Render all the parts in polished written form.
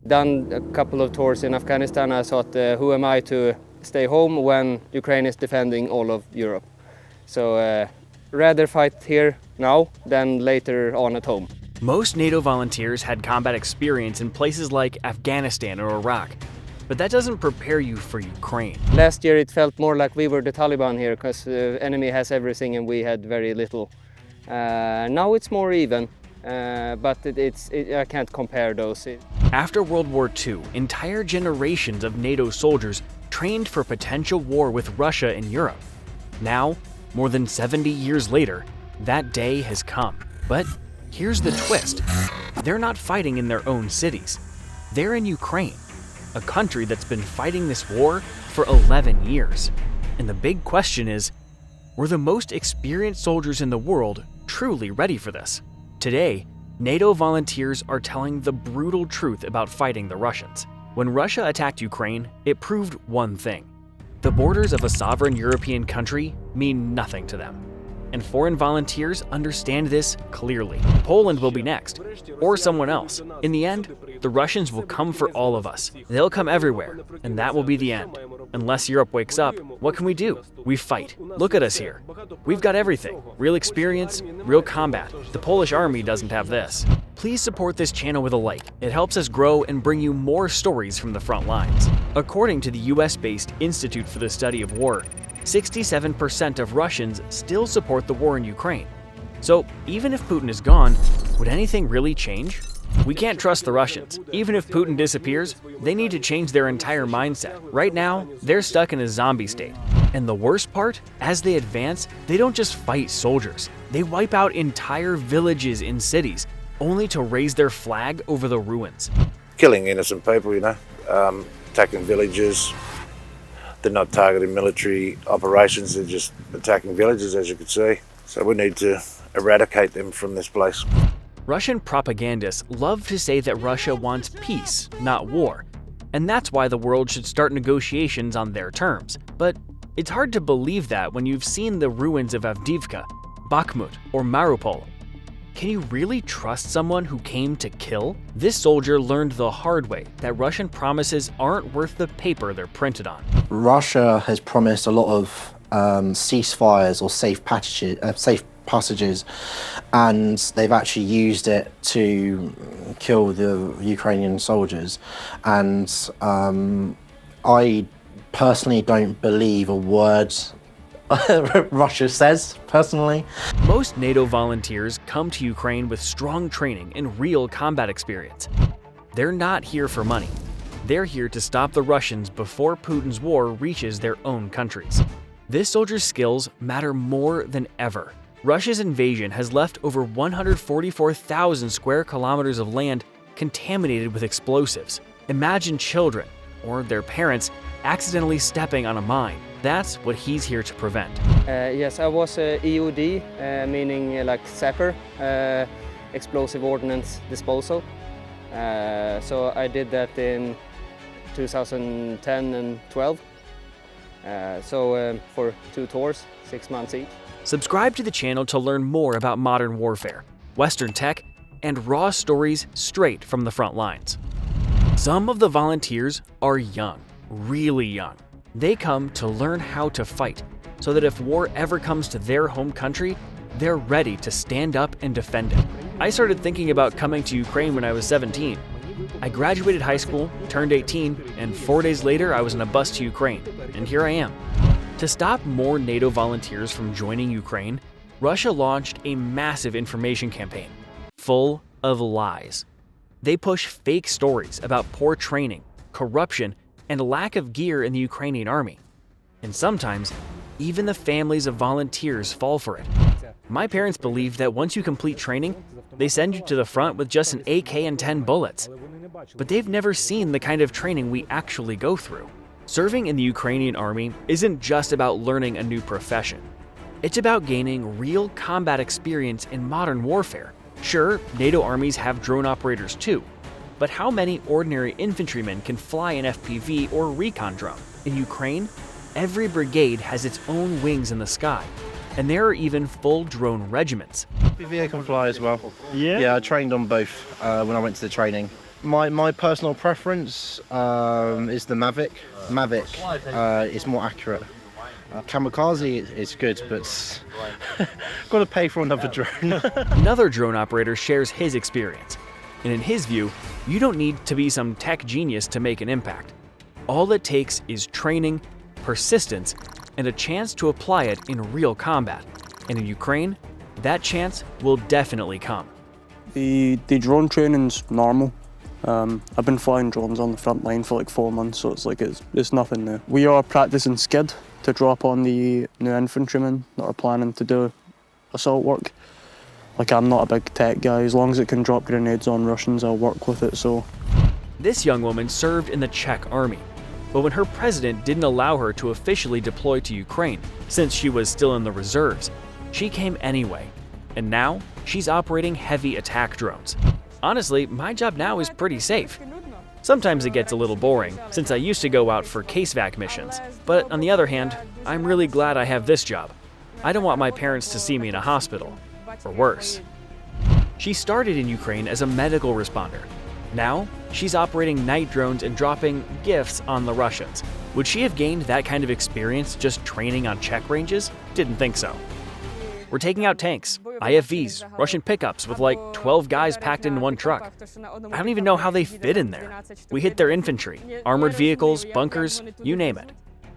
Done a couple of tours in Afghanistan. I thought, who am I to stay home when Ukraine is defending all of Europe? So rather fight here now than later on at home. Most NATO volunteers had combat experience in places like Afghanistan or Iraq, but that doesn't prepare you for Ukraine. Last year it felt more like we were the Taliban here, because the enemy has everything and we had very little. Now it's more even, but I can't compare those. After World War II, entire generations of NATO soldiers trained for potential war with Russia in Europe. Now, more than 70 years later, that day has come. But here's the twist. They're not fighting in their own cities. They're in Ukraine, a country that's been fighting this war for 11 years. And the big question is, were the most experienced soldiers in the world truly ready for this? Today, NATO volunteers are telling the brutal truth about fighting the Russians. When Russia attacked Ukraine, it proved one thing. The borders of a sovereign European country mean nothing to them. And foreign volunteers understand this clearly. Poland will be next, or someone else. In the end, the Russians will come for all of us. They'll come everywhere, and that will be the end. Unless Europe wakes up, what can we do? We fight. Look at us here. We've got everything. Real experience, real combat. The Polish army doesn't have this. Please support this channel with a like. It helps us grow and bring you more stories from the front lines. According to the US-based Institute for the Study of War, 67% of Russians still support the war in Ukraine. So even if Putin is gone, would anything really change? We can't trust the Russians. Even if Putin disappears, they need to change their entire mindset. Right now, they're stuck in a zombie state. And the worst part, as they advance, they don't just fight soldiers. They wipe out entire villages in cities, only to raise their flag over the ruins. Killing innocent people, attacking villages. They're not targeting military operations, they're just attacking villages, as you can see. So we need to eradicate them from this place. Russian propagandists love to say that Russia wants peace, not war. And that's why the world should start negotiations on their terms. But it's hard to believe that when you've seen the ruins of Avdiivka, Bakhmut, or Mariupol. Can you really trust someone who came to kill? This soldier learned the hard way that Russian promises aren't worth the paper they're printed on. Russia has promised a lot of ceasefires or safe passages, and they've actually used it to kill the Ukrainian soldiers. And I personally don't believe a word Russia says, personally. Most NATO volunteers come to Ukraine with strong training and real combat experience. They're not here for money. They're here to stop the Russians before Putin's war reaches their own countries. This soldier's skills matter more than ever. Russia's invasion has left over 144,000 square kilometers of land contaminated with explosives. Imagine children, or their parents, accidentally stepping on a mine. That's what he's here to prevent. Yes, I was EOD, meaning like sapper, explosive ordnance disposal. So I did that in 2010 and 12. For 2 tours, 6 months each. Subscribe to the channel to learn more about modern warfare, Western tech, and raw stories straight from the front lines. Some of the volunteers are young, really young. They come to learn how to fight, so that if war ever comes to their home country, they're ready to stand up and defend it. I started thinking about coming to Ukraine when I was 17. I graduated high school, turned 18, and 4 days later I was in a bus to Ukraine, and here I am. To stop more NATO volunteers from joining Ukraine, Russia launched a massive information campaign, full of lies. They push fake stories about poor training, corruption, and lack of gear in the Ukrainian army. And sometimes, even the families of volunteers fall for it. My parents believed that once you complete training, they send you to the front with just an AK and 10 bullets. But they've never seen the kind of training we actually go through. Serving in the Ukrainian army isn't just about learning a new profession. It's about gaining real combat experience in modern warfare. Sure, NATO armies have drone operators too, but how many ordinary infantrymen can fly an FPV or recon drone? In Ukraine, every brigade has its own wings in the sky, and there are even full drone regiments. FPV can fly as well. Yeah, I trained on both when I went to the training. My personal preference is the Mavic. Mavic is more accurate. Kamikaze is good, but got to pay for another drone. Another drone operator shares his experience. And in his view, you don't need to be some tech genius to make an impact. All it takes is training, persistence, and a chance to apply it in real combat. And in Ukraine, that chance will definitely come. The drone training's normal. I've been flying drones on the front line for like 4 months, so it's nothing new. We are practicing skid to drop on the new infantrymen that are planning to do assault work. Like, I'm not a big tech guy. As long as it can drop grenades on Russians, I'll work with it, so. This young woman served in the Czech army, but when her president didn't allow her to officially deploy to Ukraine, since she was still in the reserves, she came anyway. And now, she's operating heavy attack drones. Honestly, my job now is pretty safe. Sometimes it gets a little boring, since I used to go out for case-vac missions. But on the other hand, I'm really glad I have this job. I don't want my parents to see me in a hospital, or worse. She started in Ukraine as a medical responder. Now, she's operating night drones and dropping gifts on the Russians. Would she have gained that kind of experience just training on Czech ranges? Didn't think so. We're taking out tanks, IFVs, Russian pickups with like 12 guys packed in one truck. I don't even know how they fit in there. We hit their infantry, armored vehicles, bunkers, you name it.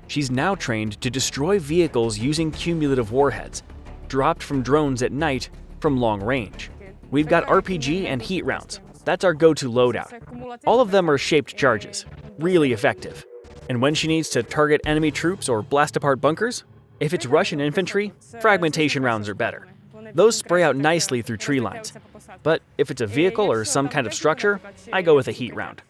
She's now trained to destroy vehicles using cumulative warheads, dropped from drones at night from long range. We've got RPG and heat rounds. That's our go-to loadout. All of them are shaped charges, really effective. And when she needs to target enemy troops or blast apart bunkers, if it's Russian infantry, fragmentation rounds are better. Those spray out nicely through tree lines. But if it's a vehicle or some kind of structure, I go with a heat round.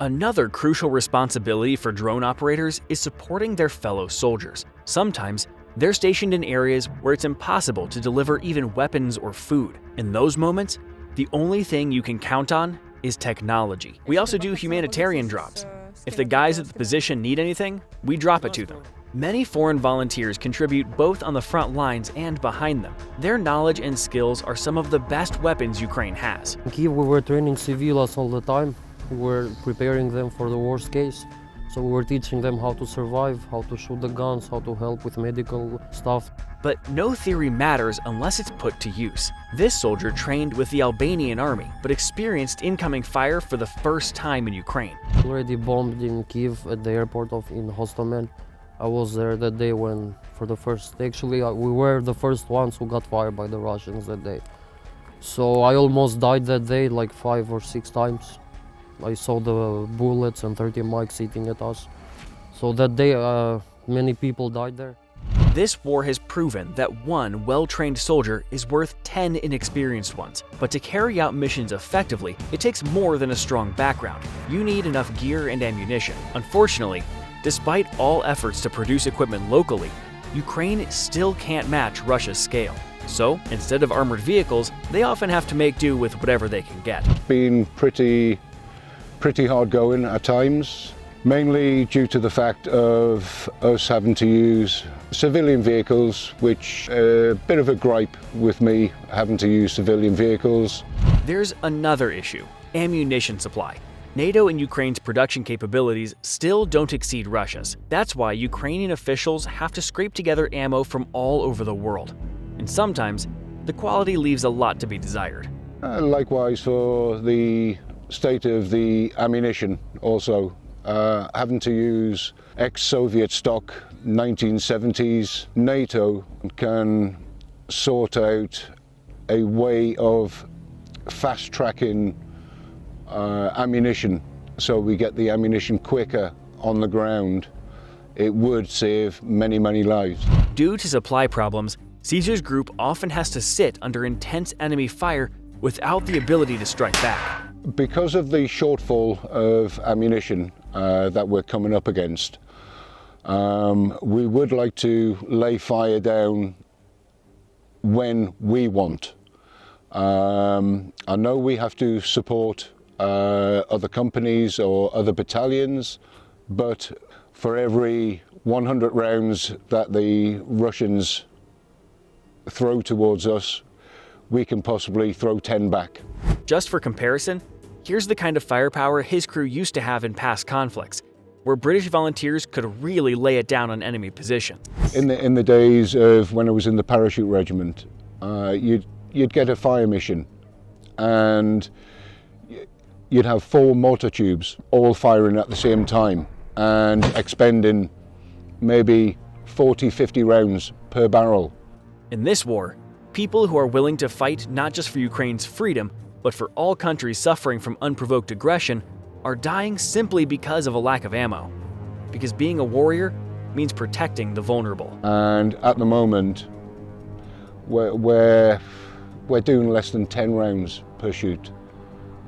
Another crucial responsibility for drone operators is supporting their fellow soldiers. Sometimes, they're stationed in areas where it's impossible to deliver even weapons or food. In those moments, the only thing you can count on is technology. We also do humanitarian drops. If the guys at the position need anything, we drop it to them. Many foreign volunteers contribute both on the front lines and behind them. Their knowledge and skills are some of the best weapons Ukraine has. In Kyiv, we were training civilians all the time. We were preparing them for the worst case. So we were teaching them how to survive, how to shoot the guns, how to help with medical stuff. But no theory matters unless it's put to use. This soldier trained with the Albanian army, but experienced incoming fire for the first time in Ukraine. Already bombed in Kyiv at the airport in Hostomel. I was there that day when, we were the first ones who got fired by the Russians that day. So I almost died that day like 5 or 6 times. I saw the bullets and 30 mics hitting at us. So that day, many people died there. This war has proven that one well-trained soldier is worth 10 inexperienced ones. But to carry out missions effectively, it takes more than a strong background. You need enough gear and ammunition. Unfortunately, despite all efforts to produce equipment locally, Ukraine still can't match Russia's scale. So, instead of armored vehicles, they often have to make do with whatever they can get. Been pretty hard going at times, mainly due to the fact of us having to use civilian vehicles, which a bit of a gripe with me having to use civilian vehicles. There's another issue: ammunition supply. NATO and Ukraine's production capabilities still don't exceed Russia's. That's why Ukrainian officials have to scrape together ammo from all over the world. And sometimes, the quality leaves a lot to be desired. Likewise for the state of the ammunition also. Having to use ex-Soviet stock 1970s, NATO can sort out a way of fast-tracking ammunition, so we get the ammunition quicker on the ground. It would save many lives. Due to supply problems, Caesar's group often has to sit under intense enemy fire without the ability to strike back. Because of the shortfall of ammunition that we're coming up against, we would like to lay fire down when we want. I know we have to support other companies or other battalions, but for every 100 rounds that the Russians throw towards us, we can possibly throw 10 back. Just for comparison, Here's the kind of firepower his crew used to have in past conflicts, where British volunteers could really lay it down on enemy positions. In the days of when I was in the parachute regiment, you'd get a fire mission and you'd have 4 mortar tubes all firing at the same time and expending maybe 40, 50 rounds per barrel. In this war, people who are willing to fight not just for Ukraine's freedom, but for all countries suffering from unprovoked aggression are dying simply because of a lack of ammo. Because being a warrior means protecting the vulnerable. And at the moment, we're doing less than 10 rounds per shoot,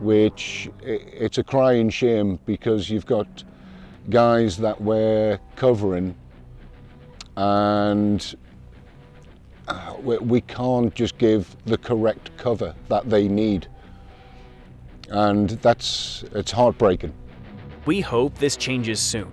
which it's a crying shame because you've got guys that we're covering and we can't just give the correct cover that they need. And it's heartbreaking. We hope this changes soon.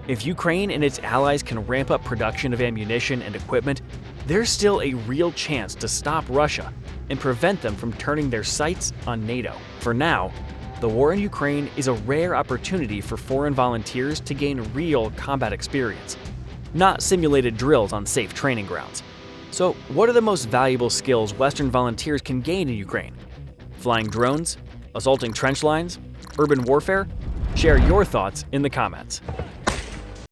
If Ukraine and its allies can ramp up production of ammunition and equipment, there's still a real chance to stop Russia and prevent them from turning their sights on NATO. For now, the war in Ukraine is a rare opportunity for foreign volunteers to gain real combat experience, not simulated drills on safe training grounds. So, what are the most valuable skills Western volunteers can gain in Ukraine? Flying drones? Assaulting trench lines? Urban warfare? Share your thoughts in the comments.